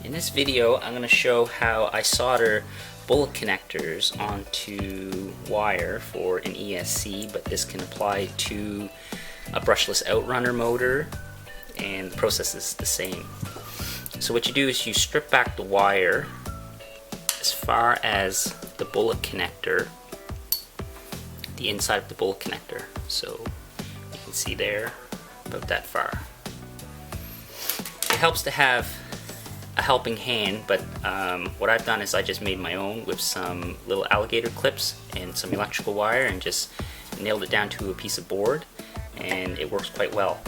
In this video, I'm going to show how I solder bullet connectors onto wire for an ESC, but this can apply to a brushless outrunner motor, and the process is the same. So what you do is you strip back the wire as far as the bullet connector, the inside of the bullet connector. So you can see there, about that far. It helps to have a helping hand, but what I've done is I just made my own with some little alligator clips and some electrical wire and just nailed it down to a piece of board, and it works quite well.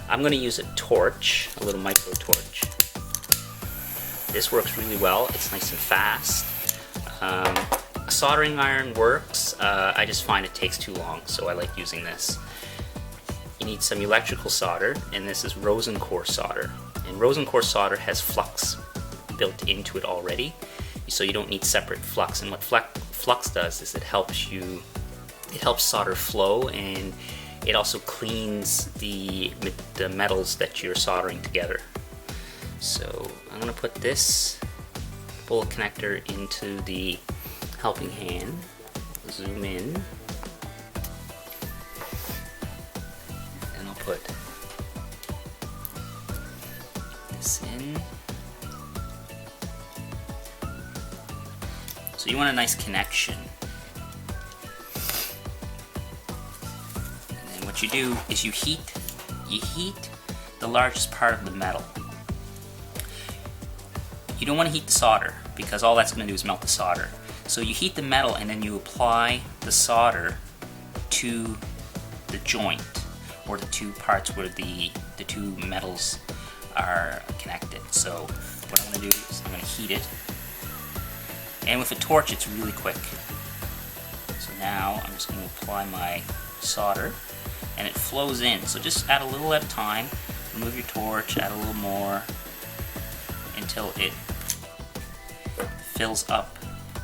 I'm going to use a torch, a little micro torch. This works really well, it's nice and fast. A soldering iron works, I just find it takes too long, so I like using this. You need some electrical solder, and this is rosin core solder. And rosin core solder has flux built into it already, so you don't need separate flux. And what flux does is it helps solder flow, and it also cleans the metals that you're soldering together. So I'm going to put this bullet connector into the helping hand. Zoom in, and I'll put this in. So you want a nice connection. And then what you do is you heat the largest part of the metal. You don't want to heat the solder, because all that's going to do is melt the solder. So you heat the metal and then you apply the solder to the joint, or the two parts where the two metals are connected. So what I'm going to do is I'm going to heat it, and with a torch it's really quick. So now I'm just going to apply my solder, and it flows in. So just add a little at a time, remove your torch, add a little more until it fills up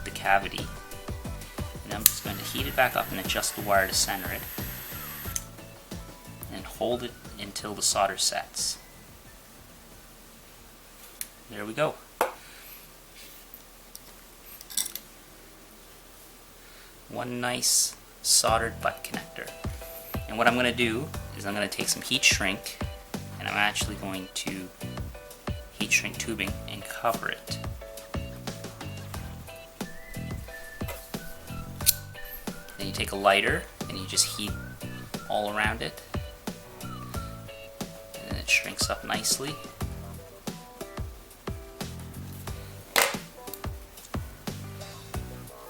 the cavity. And I'm just going to heat it back up and adjust the wire to center it, and hold it until the solder sets. There we go. One nice soldered butt connector. And what I'm going to do is I'm going to take some heat shrink, and I'm actually going to heat shrink tubing and cover it. Then you take a lighter and you just heat all around it, and then it shrinks up nicely.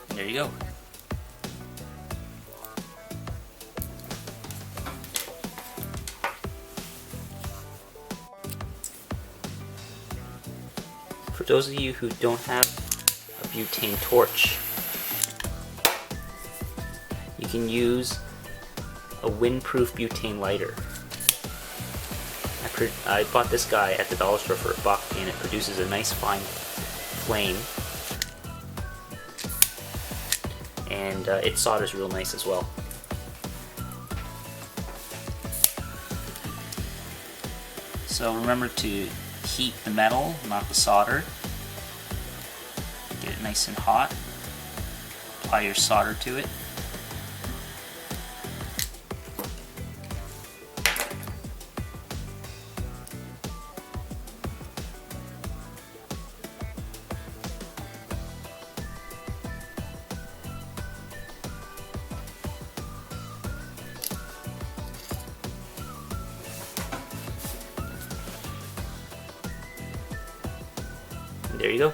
And there you go. For those of you who don't have a butane torch, you can use a windproof butane lighter. I bought this guy at the dollar store for $1, and it produces a nice fine flame, and it solders real nice as well. So remember to heat the metal, not the solder. Get it nice and hot. Apply your solder to it. And there you go.